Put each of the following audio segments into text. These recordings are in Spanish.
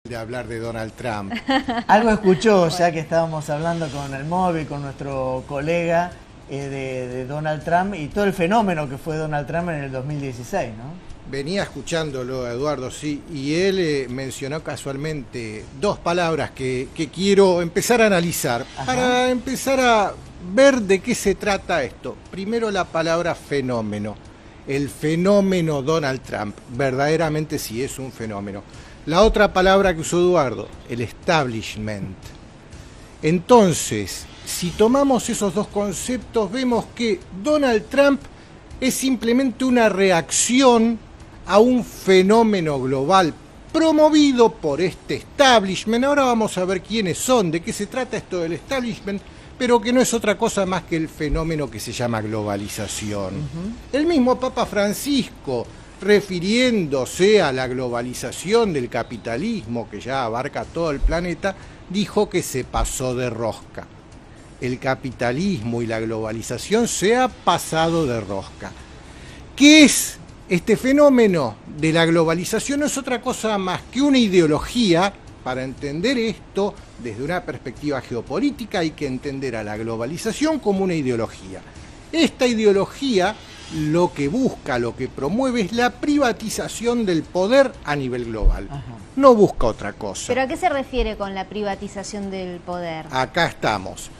de hablar de Donald Trump. Algo escuchó, ya que estábamos hablando con el móvil, con nuestro colega de Donald Trump y todo el fenómeno que fue Donald Trump en el 2016, ¿no? Venía escuchándolo, Eduardo, sí, y él mencionó casualmente dos palabras que quiero empezar a analizar. Ajá. Para empezar a ver de qué se trata esto. Primero la palabra fenómeno. El fenómeno Donald Trump, verdaderamente sí es un fenómeno. La otra palabra que usó Eduardo, el establishment. Entonces, si tomamos esos dos conceptos, vemos que Donald Trump es simplemente una reacción a un fenómeno global promovido por este establishment. Ahora vamos a ver quiénes son, de qué se trata esto del establishment, pero que no es otra cosa más que el fenómeno que se llama globalización. El mismo Papa Francisco, refiriéndose a la globalización del capitalismo que ya abarca todo el planeta, dijo que se pasó de rosca. El capitalismo y la globalización se ha pasado de rosca. ¿Qué es este fenómeno de la globalización? No es otra cosa más que una ideología. Para entender esto desde una perspectiva geopolítica hay que entender a la globalización como una ideología. Esta ideología lo que busca, lo que promueve es la privatización del poder a nivel global. Ajá. No busca otra cosa. ¿Pero a qué se refiere con la privatización del poder? Acá estamos.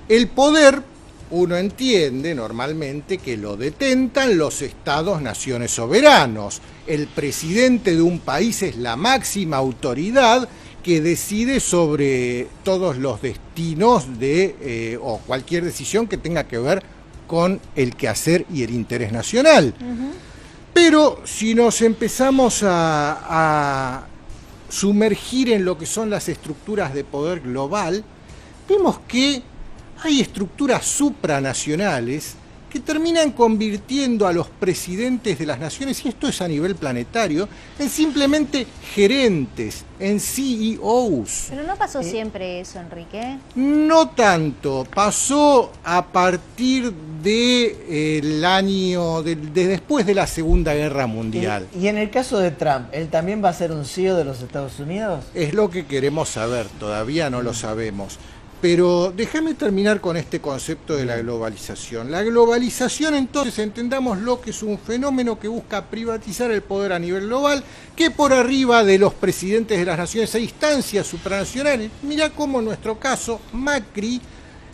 El poder, uno entiende normalmente que lo detentan los estados-naciones soberanos. El presidente de un país es la máxima autoridad que decide sobre todos los destinos o cualquier decisión que tenga que ver con el quehacer y el interés nacional. Pero si nos empezamos a sumergir en lo que son las estructuras de poder global, vemos que hay estructuras supranacionales que terminan convirtiendo a los presidentes de las naciones, y esto es a nivel planetario, en simplemente gerentes, en CEOs. Pero no pasó siempre eso, Enrique. No tanto, pasó a partir del año, de después de la Segunda Guerra Mundial. Y en el caso de Trump, ¿él también va a ser un CEO de los Estados Unidos? Es lo que queremos saber, todavía no lo sabemos. Pero déjame terminar con este concepto de la globalización. La globalización, entonces, entendamos lo que es un fenómeno que busca privatizar el poder a nivel global, que por arriba de los presidentes de las naciones hay instancias supranacionales. Mirá cómo en nuestro caso, Macri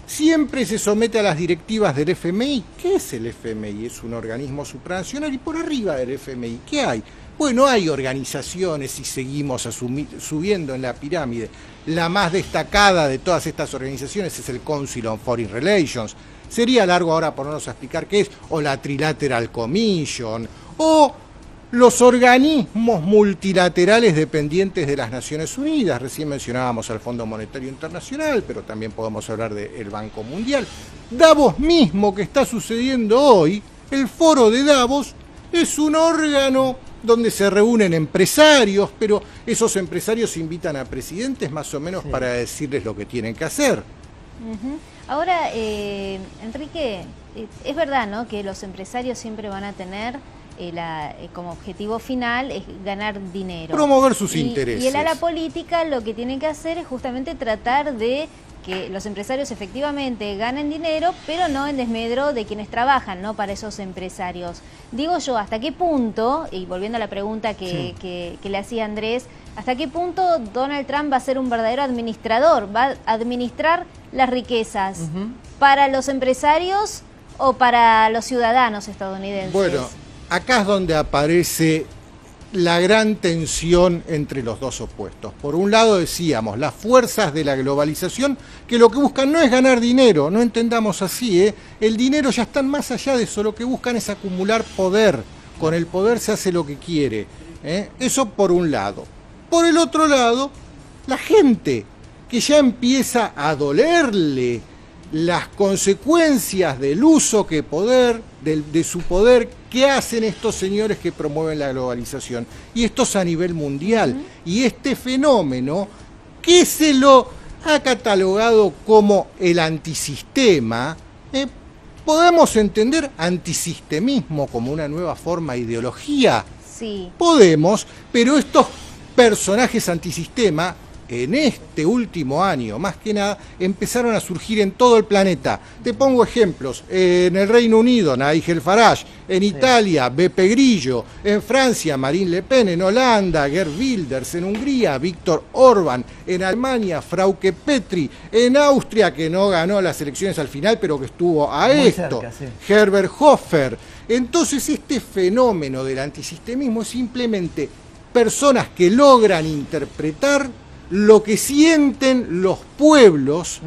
siempre se somete a las directivas del FMI. ¿Qué es el FMI? Es un organismo supranacional, y por arriba del FMI, ¿qué hay? Bueno, hay organizaciones, y seguimos subiendo en la pirámide. La más destacada de todas estas organizaciones es el Council on Foreign Relations. Sería largo ahora ponernos a explicar qué es, o la Trilateral Commission, o los organismos multilaterales dependientes de las Naciones Unidas. Recién mencionábamos al Fondo Monetario Internacional, pero también podemos hablar del Banco Mundial. Davos mismo, que está sucediendo hoy, el foro de Davos, es un órgano donde se reúnen empresarios, pero esos empresarios invitan a presidentes más o menos para decirles lo que tienen que hacer. Ahora, Enrique, es verdad, ¿no?, que los empresarios siempre van a tener como objetivo final es ganar dinero. Promover sus intereses. Y el ala política lo que tiene que hacer es justamente tratar de que los empresarios efectivamente ganen dinero, pero no en desmedro de quienes trabajan, ¿no?, para esos empresarios. Digo yo, ¿hasta qué punto, y volviendo a la pregunta que le hacía Andrés, hasta qué punto Donald Trump va a ser un verdadero administrador? ¿Va a administrar las riquezas para los empresarios o para los ciudadanos estadounidenses? Bueno, acá es donde aparece la gran tensión entre los dos opuestos. Por un lado decíamos, las fuerzas de la globalización, que lo que buscan no es ganar dinero, no entendamos así, el dinero ya está más allá de eso, lo que buscan es acumular poder, con el poder se hace lo que quiere, eso por un lado. Por el otro lado, la gente, que ya empieza a dolerle las consecuencias del uso de su poder que hacen estos señores que promueven la globalización, y esto es a nivel mundial. Y este fenómeno, que se lo ha catalogado como el antisistema, ¿podemos entender antisistemismo como una nueva forma de ideología? Sí. Podemos, pero estos personajes antisistema, en este último año, más que nada, empezaron a surgir en todo el planeta. Te pongo ejemplos. En el Reino Unido, Nigel Farage. En Italia, Beppe Grillo. En Francia, Marine Le Pen. En Holanda, Geert Wilders. En Hungría, Viktor Orbán. En Alemania, Frauke Petry. En Austria, que no ganó las elecciones al final, pero que estuvo a muy esto, cerca, sí. Herbert Hoffer. Entonces, este fenómeno del antisistemismo es simplemente personas que logran interpretar lo que sienten los pueblos,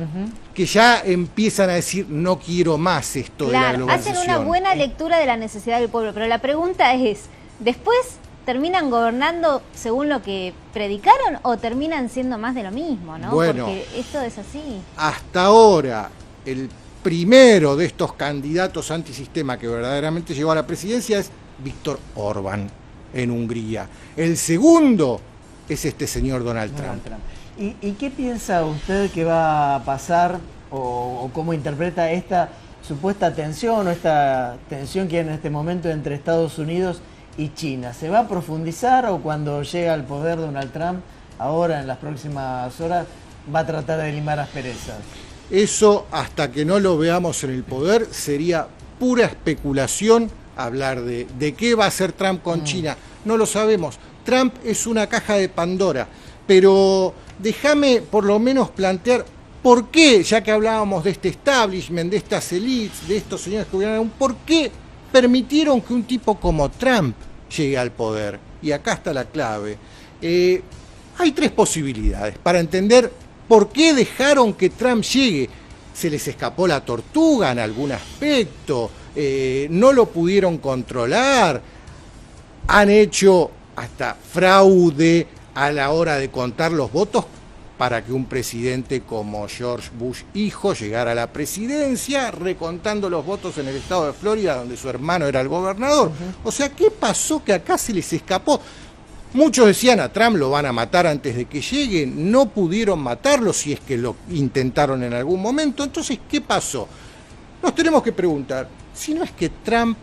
que ya empiezan a decir, no quiero más esto de la globalización. Hacen una buena lectura de la necesidad del pueblo, pero la pregunta es, ¿después terminan gobernando según lo que predicaron o terminan siendo más de lo mismo, ¿no? Bueno, porque esto es así. Hasta ahora, el primero de estos candidatos antisistema que verdaderamente llegó a la presidencia es Viktor Orbán en Hungría. El segundo es este señor Donald Trump. ¿Y qué piensa usted que va a pasar o cómo interpreta esta supuesta tensión o esta tensión que hay en este momento entre Estados Unidos y China? ¿Se va a profundizar o cuando llega al poder Donald Trump, ahora en las próximas horas, va a tratar de limar asperezas? Eso, hasta que no lo veamos en el poder, sería pura especulación hablar de qué va a hacer Trump con China. No lo sabemos. Trump es una caja de Pandora, pero déjame por lo menos plantear por qué, ya que hablábamos de este establishment, de estas elites, de estos señores que gobiernan, por qué permitieron que un tipo como Trump llegue al poder. Y acá está la clave. Hay tres posibilidades para entender por qué dejaron que Trump llegue. Se les escapó la tortuga en algún aspecto, no lo pudieron controlar, han hecho hasta fraude a la hora de contar los votos para que un presidente como George Bush hijo llegara a la presidencia, recontando los votos en el estado de Florida, donde su hermano era el gobernador. O sea, ¿qué pasó que acá se les escapó? Muchos decían a Trump lo van a matar antes de que llegue, no pudieron matarlo si es que lo intentaron en algún momento. Entonces, ¿qué pasó? Nos tenemos que preguntar, si no es que Trump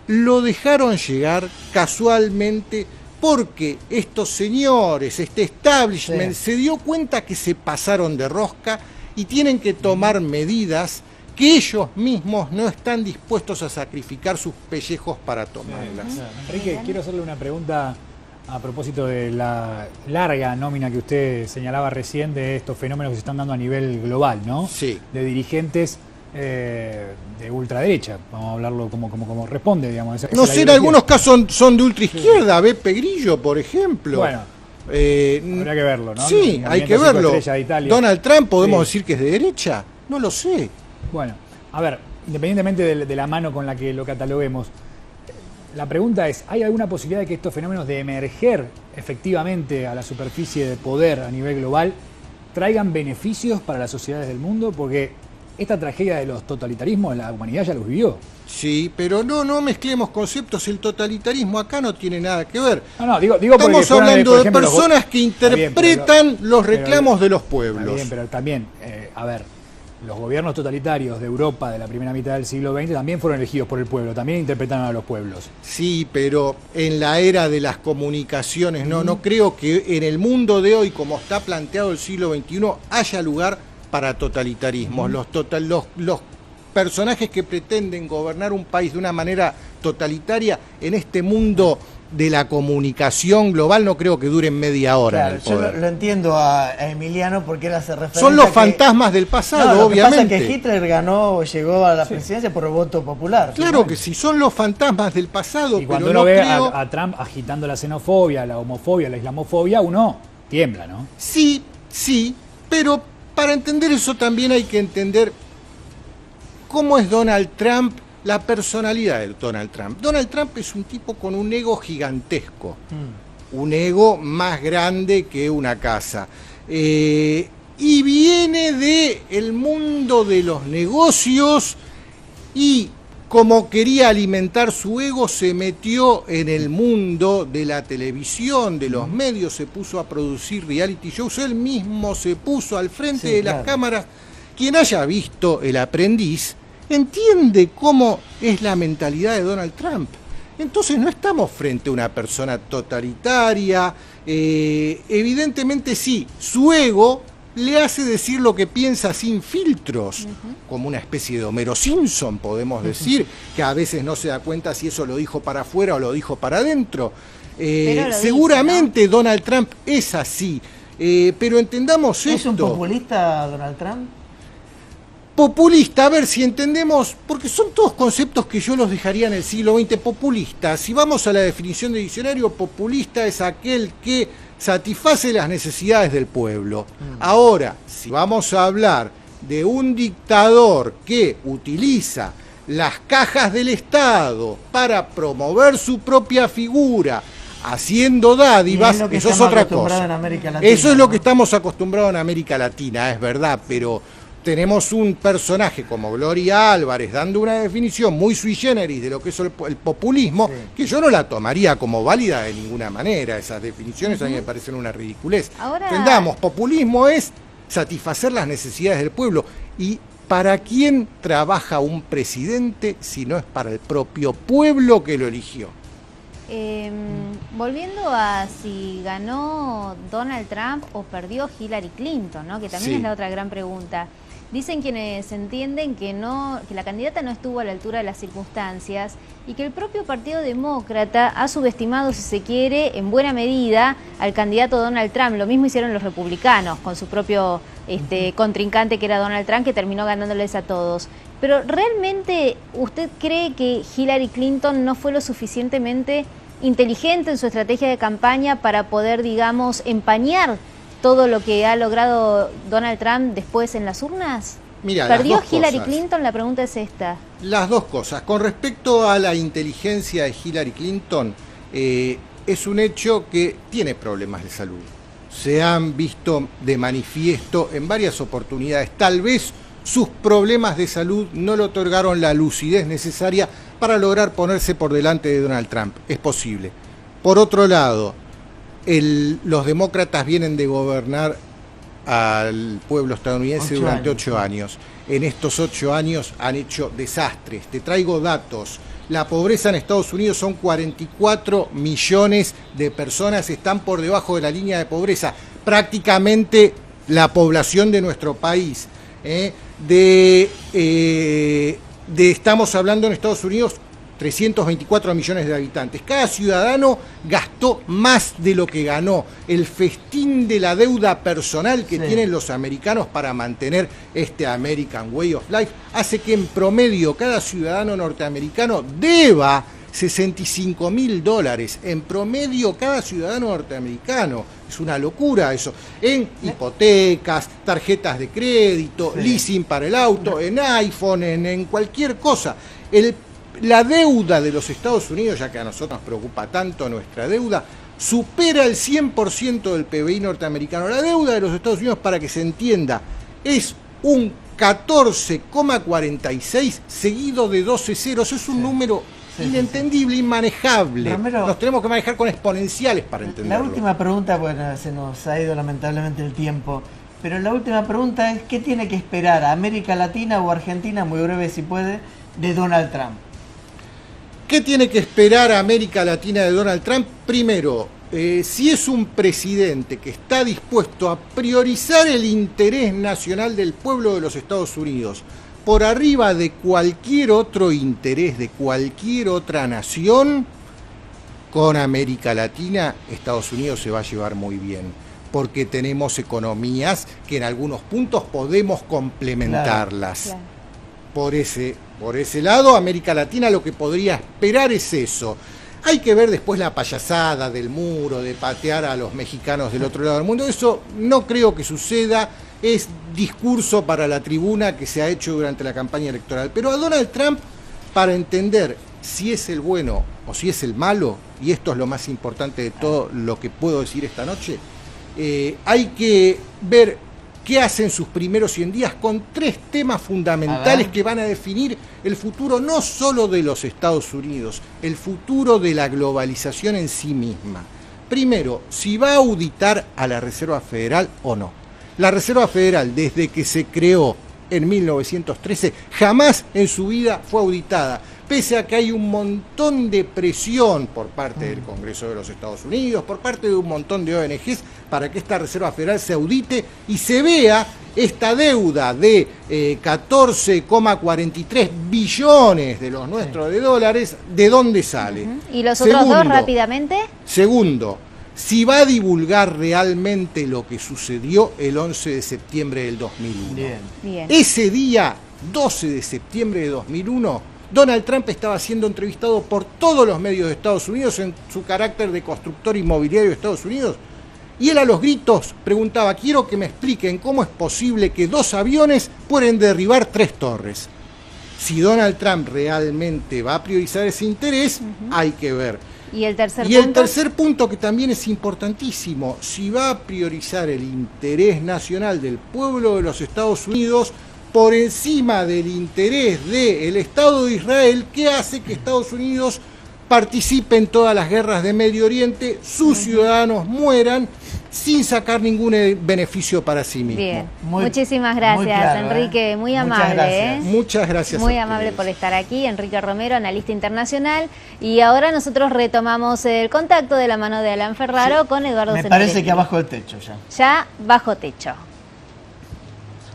lo dejaron llegar casualmente porque estos señores, este establishment, se dio cuenta que se pasaron de rosca y tienen que tomar medidas que ellos mismos no están dispuestos a sacrificar sus pellejos para tomarlas. Enrique, quiero hacerle una pregunta a propósito de la larga nómina que usted señalaba recién de estos fenómenos que se están dando a nivel global, ¿no? Sí. De dirigentes de ultraderecha, vamos a hablarlo como responde, digamos. No sé, en algunos casos son de ultraizquierda, Beppe Grillo, por ejemplo. Bueno, habría que verlo, ¿no? Sí, hay que verlo. Donald Trump, ¿podemos decir que es de derecha? No lo sé. Bueno, a ver, independientemente de la mano con la que lo cataloguemos, la pregunta es, ¿hay alguna posibilidad de que estos fenómenos de emerger efectivamente a la superficie de poder a nivel global traigan beneficios para las sociedades del mundo? Porque esta tragedia de los totalitarismos, la humanidad ya los vivió. Sí, pero no mezclemos conceptos. El totalitarismo acá no tiene nada que ver. Digo estamos hablando de personas que interpretan los reclamos de los pueblos. Está bien, pero también, a ver, los gobiernos totalitarios de Europa de la primera mitad del siglo XX también fueron elegidos por el pueblo, también interpretaron a los pueblos. Sí, pero en la era de las comunicaciones, no creo que en el mundo de hoy, como está planteado el siglo XXI, haya lugar para totalitarismos. Los personajes que pretenden gobernar un país de una manera totalitaria en este mundo de la comunicación global no creo que duren media hora. Claro, en el poder. yo lo entiendo a Emiliano porque él hace referencia. Son los fantasmas del pasado, obviamente. Lo que pasa es que Hitler llegó a la presidencia por el voto popular. Claro que sí, son los fantasmas del pasado. Y cuando pero uno ve creo... a Trump agitando la xenofobia, la homofobia, la islamofobia, uno tiembla, ¿no? Sí, pero para entender eso también hay que entender cómo es Donald Trump, la personalidad de Donald Trump. Donald Trump es un tipo con un ego gigantesco, un ego más grande que una casa. Y viene del mundo de los negocios y como quería alimentar su ego, se metió en el mundo de la televisión, de los medios, se puso a producir reality shows, él mismo se puso al frente de las cámaras. Quien haya visto El Aprendiz entiende cómo es la mentalidad de Donald Trump. Entonces no estamos frente a una persona totalitaria, Evidentemente sí, su ego le hace decir lo que piensa sin filtros, como una especie de Homero Simpson, podemos decir, que a veces no se da cuenta si eso lo dijo para afuera o lo dijo para adentro. Seguramente dice, ¿no? Donald Trump es así, pero entendamos esto. ¿Es un populista Donald Trump? Populista, a ver si entendemos, porque son todos conceptos que yo los dejaría en el siglo XX. Populista, si vamos a la definición de diccionario, populista es aquel que satisface las necesidades del pueblo. Ahora, si vamos a hablar de un dictador que utiliza las cajas del Estado para promover su propia figura, haciendo dádivas, eso es otra cosa. Eso es lo que estamos acostumbrados en América Latina, es verdad, pero tenemos un personaje como Gloria Álvarez dando una definición muy sui generis de lo que es el populismo, sí, que yo no la tomaría como válida de ninguna manera. Esas definiciones a mí me parecen una ridiculez. Ahora... Entendamos, populismo es satisfacer las necesidades del pueblo. ¿Y para quién trabaja un presidente si no es para el propio pueblo que lo eligió? Volviendo a si ganó Donald Trump o perdió Hillary Clinton, ¿no? Que también es la otra gran pregunta. Dicen quienes entienden que la candidata no estuvo a la altura de las circunstancias y que el propio Partido Demócrata ha subestimado, si se quiere, en buena medida al candidato Donald Trump. Lo mismo hicieron los republicanos con su propio contrincante, que era Donald Trump, que terminó ganándoles a todos. Pero ¿realmente usted cree que Hillary Clinton no fue lo suficientemente inteligente en su estrategia de campaña para poder, digamos, empañar todo lo que ha logrado Donald Trump después en las urnas? Mira, ¿perdió Hillary Clinton? La pregunta es esta. Las dos cosas. Con respecto a la inteligencia de Hillary Clinton, es un hecho que tiene problemas de salud. Se han visto de manifiesto en varias oportunidades. Tal vez sus problemas de salud no le otorgaron la lucidez necesaria para lograr ponerse por delante de Donald Trump. Es posible. Por otro lado, los demócratas vienen de gobernar al pueblo estadounidense durante 8 años. En estos 8 años han hecho desastres. Te traigo datos. La pobreza en Estados Unidos son 44 millones de personas, están por debajo de la línea de pobreza. Prácticamente la población de nuestro país. Estamos hablando en Estados Unidos 324 millones de habitantes. Cada ciudadano gastó más de lo que ganó. El festín de la deuda personal que tienen los americanos para mantener este American Way of Life hace que en promedio cada ciudadano norteamericano deba $65.000. En promedio cada ciudadano norteamericano. Es una locura eso. En hipotecas, tarjetas de crédito, leasing para el auto, en iPhone, en cualquier cosa. La deuda de los Estados Unidos, ya que a nosotros nos preocupa tanto nuestra deuda, supera el 100% del PBI norteamericano. La deuda de los Estados Unidos, para que se entienda, es un 14,46 seguido de 12 ceros. Es un número inentendible, inmanejable. Romero, nos tenemos que manejar con exponenciales para entenderlo. La última pregunta, bueno, se nos ha ido lamentablemente el tiempo, pero la última pregunta es: ¿qué tiene que esperar América Latina o Argentina, muy breve si puede, de Donald Trump? ¿Qué tiene que esperar América Latina de Donald Trump? Primero, si es un presidente que está dispuesto a priorizar el interés nacional del pueblo de los Estados Unidos por arriba de cualquier otro interés de cualquier otra nación, con América Latina, Estados Unidos se va a llevar muy bien, porque tenemos economías que en algunos puntos podemos complementarlas. Claro. Por ese lado, América Latina lo que podría esperar es eso. Hay que ver después la payasada del muro, de patear a los mexicanos del otro lado del mundo. Eso no creo que suceda. Es discurso para la tribuna que se ha hecho durante la campaña electoral. Pero a Donald Trump, para entender si es el bueno o si es el malo, y esto es lo más importante de todo lo que puedo decir esta noche, hay que ver qué hacen sus primeros 100 días con 3 temas fundamentales que van a definir el futuro no solo de los Estados Unidos, el futuro de la globalización en sí misma. Primero, si va a auditar a la Reserva Federal o no. La Reserva Federal, desde que se creó en 1913, jamás en su vida fue auditada, pese a que hay un montón de presión por parte del Congreso de los Estados Unidos, por parte de un montón de ONGs, para que esta Reserva Federal se audite y se vea esta deuda de 14,43 billones de los nuestros de dólares, ¿de dónde sale? ¿Y los otros dos rápidamente? Segundo, si va a divulgar realmente lo que sucedió el 11 de septiembre del 2001. Bien. Ese día, 12 de septiembre de 2001, Donald Trump estaba siendo entrevistado por todos los medios de Estados Unidos en su carácter de constructor inmobiliario de Estados Unidos, y él a los gritos preguntaba: quiero que me expliquen cómo es posible que 2 aviones pueden derribar 3 torres. Si Donald Trump realmente va a priorizar ese interés, hay que ver. ¿Y el tercer Y punto? el tercer punto, que también es importantísimo: si va a priorizar el interés nacional del pueblo de los Estados Unidos por encima del interés del Estado de Israel, que hace que Estados Unidos participe en todas las guerras de Medio Oriente, sus ciudadanos mueran sin sacar ningún beneficio para sí mismo. Bien, muchísimas gracias, muy claro, Enrique, muy Muchas amable. gracias. Muchas gracias. Muy a amable ustedes. por estar aquí, Enrique Romero, analista internacional. Y ahora nosotros retomamos el contacto de la mano de Alan Ferraro con Eduardo Me Zenarelli. parece que abajo del techo ya. Ya bajo techo.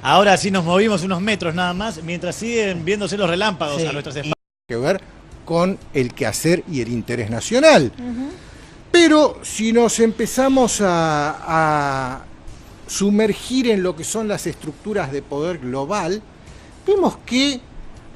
Ahora sí nos movimos unos metros nada más, mientras siguen viéndose los relámpagos Sí. a nuestras espaldas. Que ver con el quehacer y el interés nacional. Pero si nos empezamos a sumergir en lo que son las estructuras de poder global, vemos que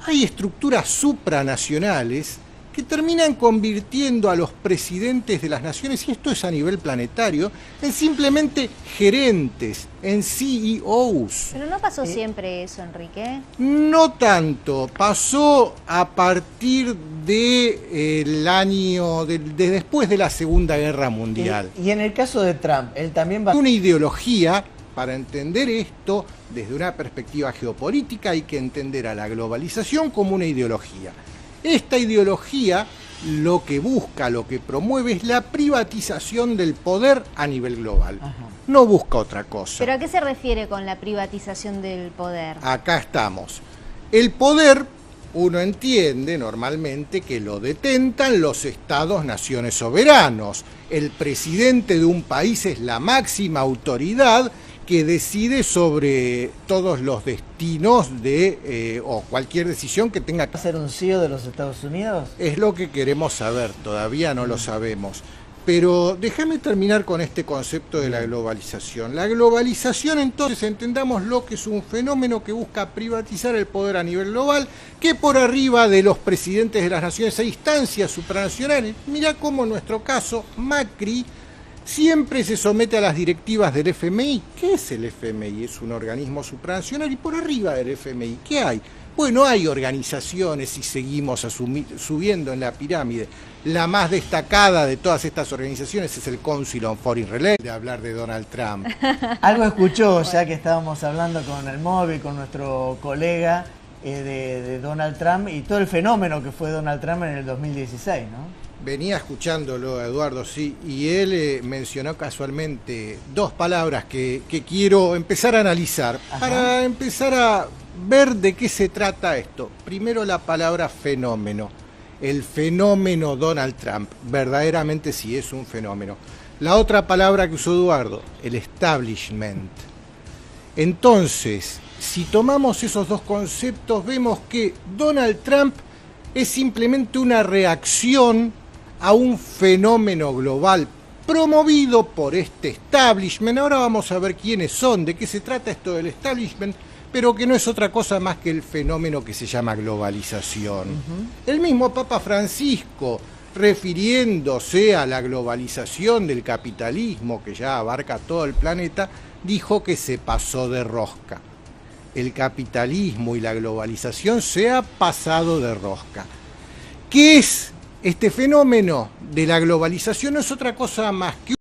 hay estructuras supranacionales que terminan convirtiendo a los presidentes de las naciones, y esto es a nivel planetario, en simplemente gerentes, en CEOs. Pero no pasó siempre eso, Enrique. No tanto, pasó a partir del año, de después de la Segunda Guerra Mundial. Y en el caso de Trump, él también va... Una ideología, para entender esto desde una perspectiva geopolítica, hay que entender a la globalización como una ideología. Esta ideología lo que busca, lo que promueve es la privatización del poder a nivel global. No busca otra cosa. ¿Pero a qué se refiere con la privatización del poder? Acá estamos. El poder, uno entiende normalmente que lo detentan los estados-naciones soberanos. El presidente de un país es la máxima autoridad que decide sobre todos los destinos de o cualquier decisión que tenga que ¿Va a ser un CEO de los Estados Unidos? Es lo que queremos saber, todavía no lo sabemos. Pero déjame terminar con este concepto de la globalización. La globalización, entonces, entendamos lo que es un fenómeno que busca privatizar el poder a nivel global, que por arriba de los presidentes de las naciones hay instancias supranacionales. Mirá cómo en nuestro caso, Macri siempre se somete a las directivas del FMI. ¿Qué es el FMI? Es un organismo supranacional, y por arriba del FMI, ¿qué hay? Bueno, hay organizaciones, y seguimos subiendo en la pirámide. La más destacada de todas estas organizaciones es el Council on Foreign Relations, de hablar de Donald Trump. Algo escuchó, ya que estábamos hablando con el móvil, con nuestro colega de Donald Trump y todo el fenómeno que fue Donald Trump en el 2016, ¿no? Venía escuchándolo, Eduardo, sí, y él mencionó casualmente 2 palabras que quiero empezar a analizar. Ajá. Para empezar a ver de qué se trata esto. Primero, la palabra fenómeno. El fenómeno Donald Trump, verdaderamente sí es un fenómeno. La otra palabra que usó Eduardo, el establishment. Entonces, si tomamos esos 2 conceptos, vemos que Donald Trump es simplemente una reacción a un fenómeno global promovido por este establishment. Ahora vamos a ver quiénes son, de qué se trata esto del establishment, pero que no es otra cosa más que el fenómeno que se llama globalización. El mismo Papa Francisco, refiriéndose a la globalización del capitalismo que ya abarca todo el planeta, dijo que se pasó de rosca. El capitalismo y la globalización se ha pasado de rosca. ¿Qué es este fenómeno de la globalización? No es otra cosa más que